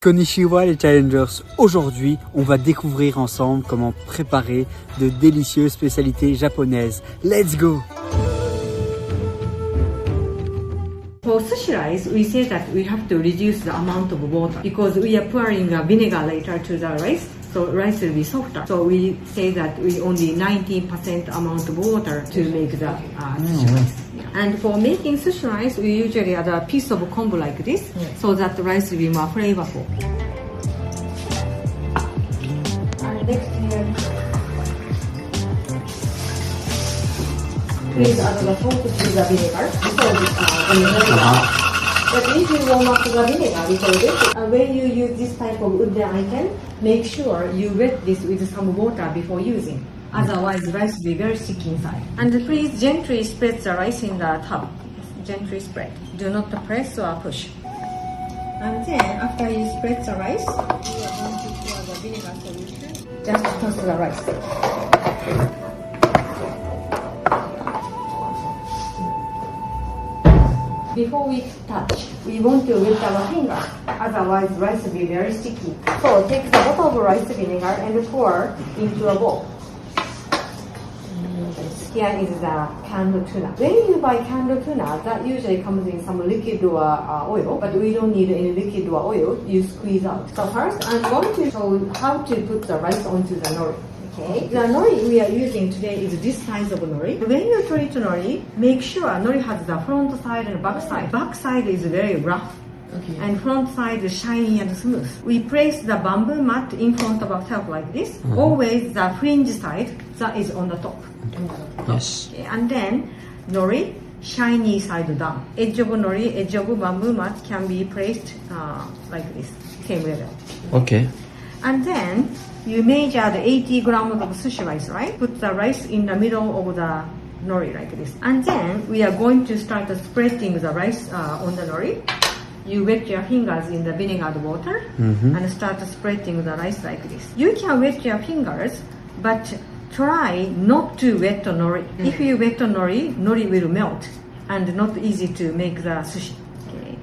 Konnichiwa les challengers, aujourd'hui on va découvrir ensemble comment préparer de délicieuses spécialités japonaises. Let's go! For sushi rice, we say that we have to reduce the amount of water because we are pouring vinegar later to the rice, so rice will be softer. So we say that we only 19% amount of water to make the sushi rice. And for making sushi rice, we usually add a piece of kombu like this, so that the rice will be more flavorful. And next here, please add the salt to the vinegar before this But if you warm up the vinegar before this, when you use this type of wooden item, make sure you wet this with some water before using. Otherwise, rice will be very sticky inside. And please gently spread the rice in the tub. Gently spread. Do not press or push. And then, after you spread the rice, you are going to pour the vinegar solution. Just toss the rice. Before we touch, we want to wet our finger. Otherwise, rice will be very sticky. So take the bottle of rice vinegar and pour into a bowl. Here is the canned tuna. When you buy canned tuna, that usually comes in some liquid or oil, but we don't need any liquid or oil. You squeeze out. So first, I'm going to show how to put the rice onto the nori. Okay. The nori we are using today is this size of nori. When you treat nori, make sure nori has the front side and back side. Back side is very rough. Okay. And front side is shiny and smooth. We place the bamboo mat in front of ourselves like this. Always the fringe side that is on the top. Yes. Okay. And then nori, shiny side down. Edge of nori, edge of bamboo mat can be placed like this, same level. Okay. And then you measure the 80 grams of sushi rice, right? Put the rice in the middle of the nori like this. And then we are going to start spreading the rice on the nori. You wet your fingers in the vinegar water and start spreading the rice like this. You can wet your fingers, but try not to wet the nori. If you wet the nori, nori will melt and not easy to make the sushi. Okay,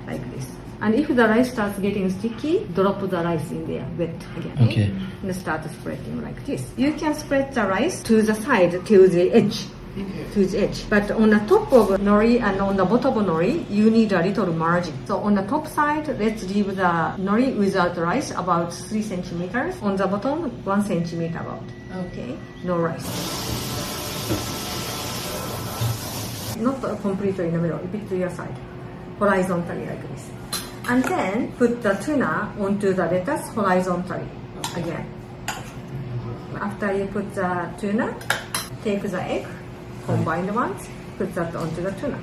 like this. And if the rice starts getting sticky, drop the rice in there, wet again. Okay. And start spreading like this. You can spread the rice to the side, to the edge. To the edge. But on the top of nori and on the bottom of nori, you need a little margin. So on the top side, let's leave the nori without the rice about 3 centimeters. On the bottom, 1 centimeter about. Okay. No rice. Not completely in the middle, a bit to your side. Horizontally like this. And then put the tuna onto the lettuce horizontally again. After you put the tuna, take the egg, combined ones, put that onto the tuna.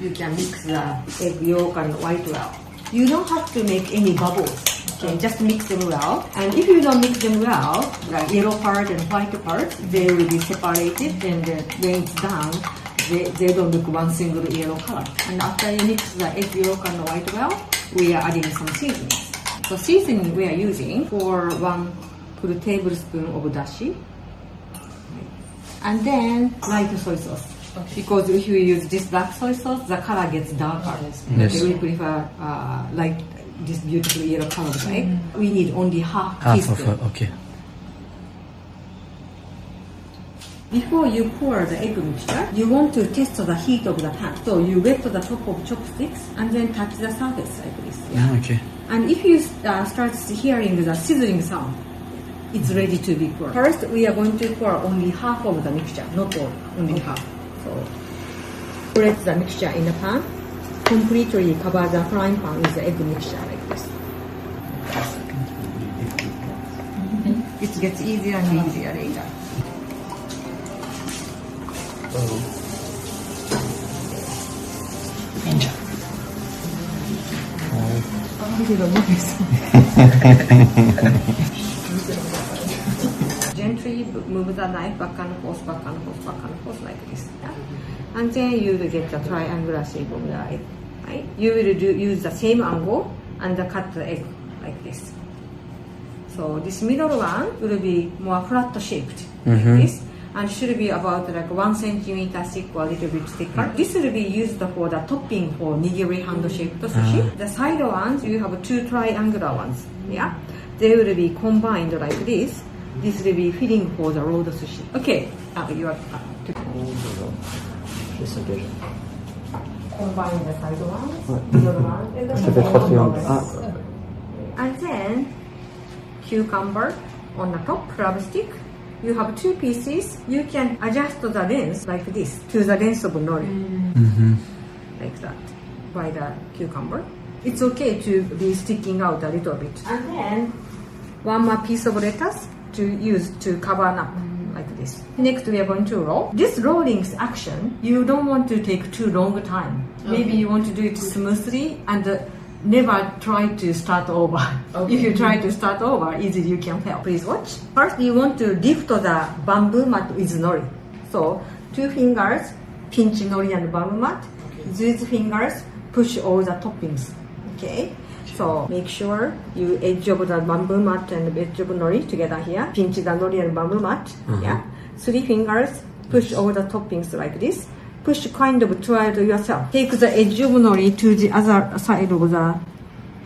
You can mix the egg yolk and white well. You don't have to make any bubbles. Okay, just mix them well. And if you don't mix them well, the yellow part and white part, they will be separated, and when it's done, they don't look one single yellow color. And after you mix the egg yolk and the white well, we are adding some seasonings. So seasoning we are using for 1 full tablespoon of dashi. And then light soy sauce. Okay. Because if you use this black soy sauce, the color gets darker. Yes. Okay, we prefer light, this beautiful yellow color, right? We need only half teaspoon. Okay. Before you pour the egg mixture, you want to test the heat of the pan. So you wet the top of chopsticks and then touch the surface like this. Yeah. Okay. And if you start hearing the sizzling sound, it's ready to be poured. First, we are going to pour only half of the mixture, not all, only half. So spread the mixture in the pan, completely cover the frying pan with the egg mixture like this. It gets easier and easier later. Gently move the knife back and forth, back and forth, back and forth like this. Yeah? And then you will get the triangular shape of the egg. Right? You will use the same angle and cut the egg like this. So this middle one will be more flat shaped like this. and should be about like 1 centimeter thick or a little bit thicker. This will be used for the topping for nigiri hand-shaped sushi. The side ones, you have 2 triangular ones. Yeah, they will be combined like this. This will be filling for the rolled sushi. Okay, you are combine the side ones, middle ones, and Ça fait 3 triangles. Ah. And then cucumber on the top, crab stick. You have 2 pieces. You can adjust the length like this to the length of nori, like that, by the cucumber. It's okay to be sticking out a little bit. And then 1 more piece of lettuce to use to cover up like this. Next, we are going to roll. This rolling action, you don't want to take too long time. Maybe you want to do it smoothly and never try to start over. Okay. If you try to start over, easily you can fail. Please watch. First, you want to lift the bamboo mat with nori. So, 2 fingers pinch nori and bamboo mat. These fingers push all the toppings. Okay. So make sure you edge of the bamboo mat and edge of nori together here. Pinch the nori and bamboo mat. Yeah. 3 fingers push all the toppings like this. Push kind of toward yourself. Take the edge of nori to the other side of the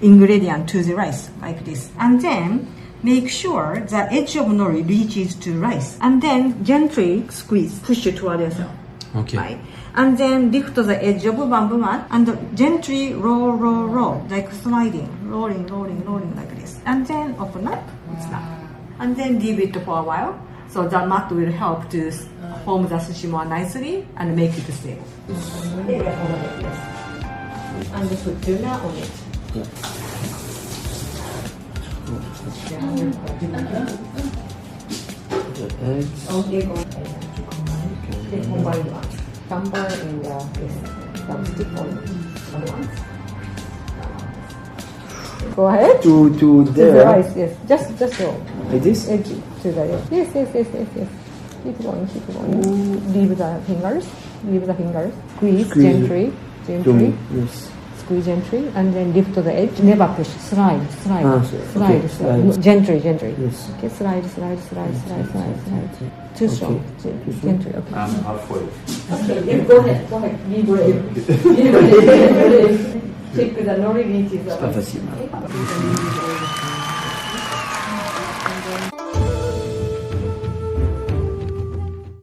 ingredient to the rice like this. And then make sure the edge of nori reaches to rice. And then gently squeeze, push it toward yourself. Okay. Right? And then lift the edge of bamboo mat and gently roll, roll, roll, like sliding, rolling, rolling, rolling like this. And then open up, it's done. And then leave it for a while. So the mat will help to form the sushi more nicely and make it stable. And put tuna on it. The eggs. Okay, combine one. Cucumber and some stick on one. Go ahead. To To the there. rice, yes. Just roll. Like this? Edge to the yes. Keep going. Leave the fingers. Squeeze gently. Yes. Squeeze gently, and then lift to the edge. Never push. Slide. Okay, slide. Gently. Yes. Okay, slide. Too strong. Gently. Okay. I'm halfway. Okay, go ahead. Be brave. Check the nori reaches. C'est pas facile.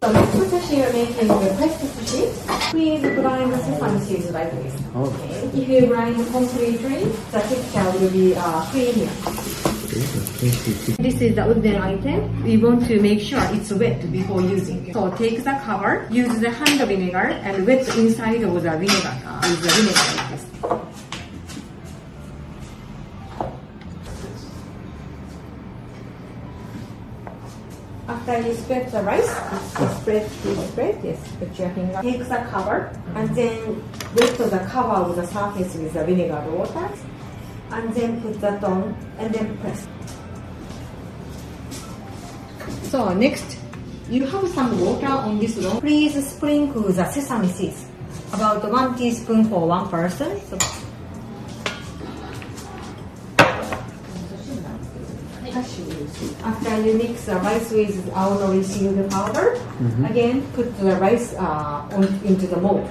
So next sushi we are making the pressed sushi. Please grind the sesame seeds like this. Okay. If you grind completely, the texture will be creamier. This is the wooden item. We want to make sure it's wet before using. So take the cover, use the hand vinegar, and wet inside of the vinegar with the vinegar like this. After you spread the rice, yes, put your finger. Take the cover and then wet the cover of the surface with the vinegar water, and then put that on and then press. So next, you have some water on this roll. Please sprinkle the sesame seeds, about 1 teaspoon for 1 person. So after you mix the rice with aonori sealed powder, again put the rice into the mold.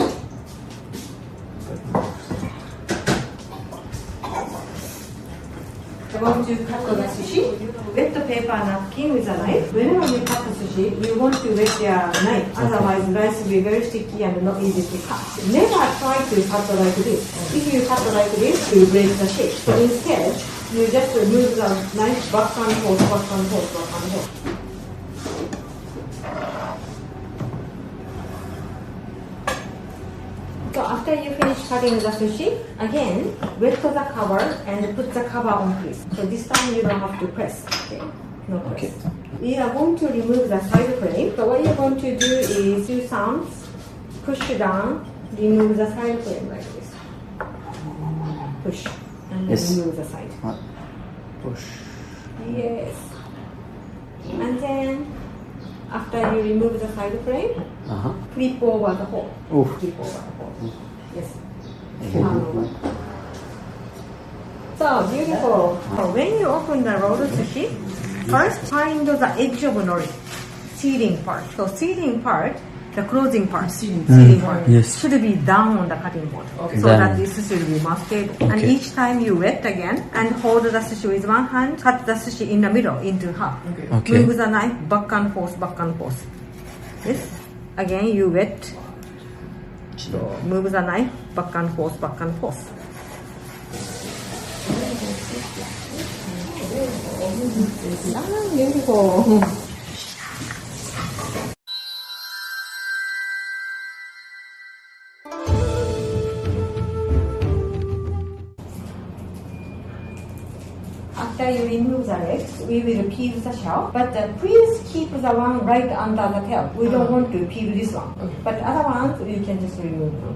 I want to cut the sushi. Wet the paper napkin with a knife. Whenever you cut the sushi, you want to wet your knife. Otherwise, rice will be very sticky and not easy to cut. Never try to cut like this. If you cut like this, you break the shape. So instead, you just move the knife back and forth. So after you finish cutting the sushi, again, wet the cover and put the cover on please. So this time you don't have to press. Okay? No press. Okay. We are going to remove the side frame. So what you're going to do is do some push down, remove the side frame like this. Push. And then remove the side. Push. Yes. And then after you remove the side frame, flip over the hole. Flip over the hole. Yes. Turn over. So beautiful. So when you open the rolled sushi, first find the edge of nori. seeding part. So seeding part, the closing part, seeding part, Yes. should be down on the cutting board. Okay. So Down. that this sushi will be more stable. And Okay. each time you wet again and hold the sushi with one hand, cut the sushi in the middle into half. Okay. Move the knife back and forth, back and forth. Yes. Again you wet. So move the knife back and forth, back and forth. Ah, beautiful. After you remove the legs, we will peel the shell. But please keep the one right under the tail. We don't want to peel this one. But other ones, you can just remove them.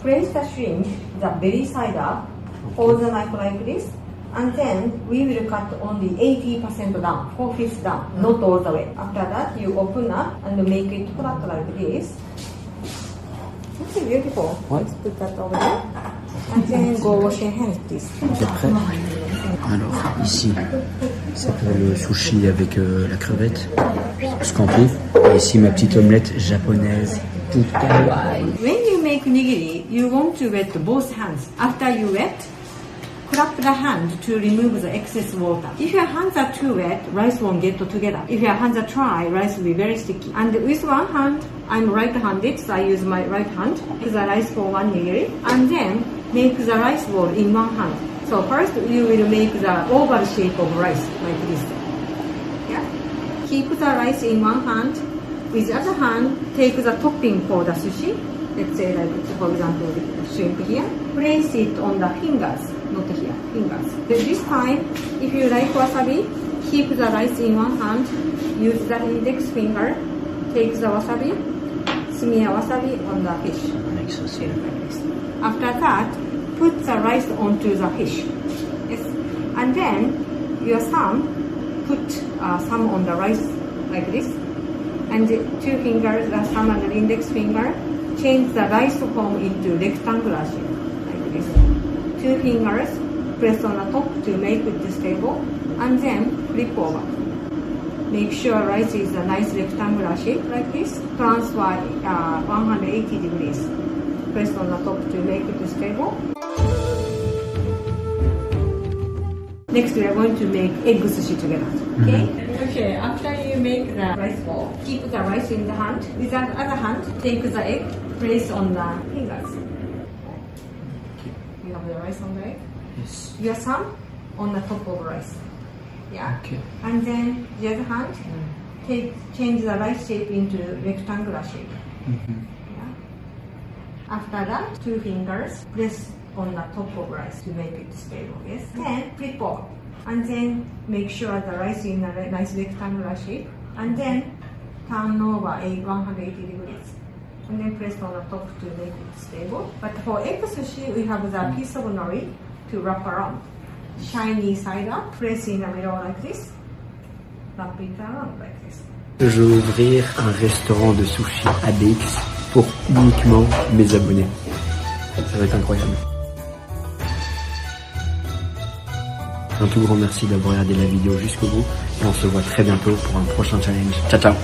Place the shrimp, the belly side up, hold the knife like this, and then we will cut only 80% down, 4/5 down, not all the way. After that, you open up and make it flat like this. This is beautiful. Ouais. Let's put that over there. And then go wash your hands, please. Vous êtes prêts? Alors, ici, c'est pour le sushi avec la crevette, scampi. Et ici, ma petite omelette japonaise, toute kawaii. When you make nigiri, you want to wet both hands. After you wet, clap the hand to remove the excess water. If your hands are too wet, rice won't get together. If your hands are dry, rice will be very sticky. And with one hand, I'm right-handed, so I use my right hand. Put the rice for one nigiri, and then make the rice ball in one hand. So first, you will make the oval shape of rice like this. Yeah. Keep the rice in one hand. With the other hand, take the topping for the sushi. Let's say like, for example, shrimp here. Place it on the fingers, not here, fingers. This time, if you like wasabi, keep the rice in one hand. Use the index finger. Take the wasabi. Smear wasabi on the fish. After that, put the rice onto the fish. Yes. And then your thumb, put thumb on the rice like this. And the two fingers, the thumb and the index finger, change the rice form into rectangular shape like this. Two fingers press on the top to make it stable, and then flip over. Make sure rice is a nice rectangular shape like this. Transfer 180 degrees. Press on the top to make it stable. Next, we are going to make egg sushi together. Okay? Okay, after you make the rice ball, keep the rice in the hand. With the other hand, take the egg, place on the fingers. You have the rice on the egg. Yes. Your thumb on the top of rice. Yeah. Okay. And then the other hand, change the rice shape into rectangular shape. Yeah. After that, two fingers press on the top of rice to make it stable. Yes. Then flip over, and then make sure the rice in a nice rectangular shape, and then turn over 180 degrees, and then press on the top to make it stable. But for egg sushi, we have the piece of nori to wrap around. Shiny side up, press in the middle like this, wrap it around like this. Je vais ouvrir un restaurant de sushi à DX pour uniquement mes abonnés. Ça va être incroyable. Un tout grand merci d'avoir regardé la vidéo jusqu'au bout et on se voit très bientôt pour un prochain challenge. Ciao ciao.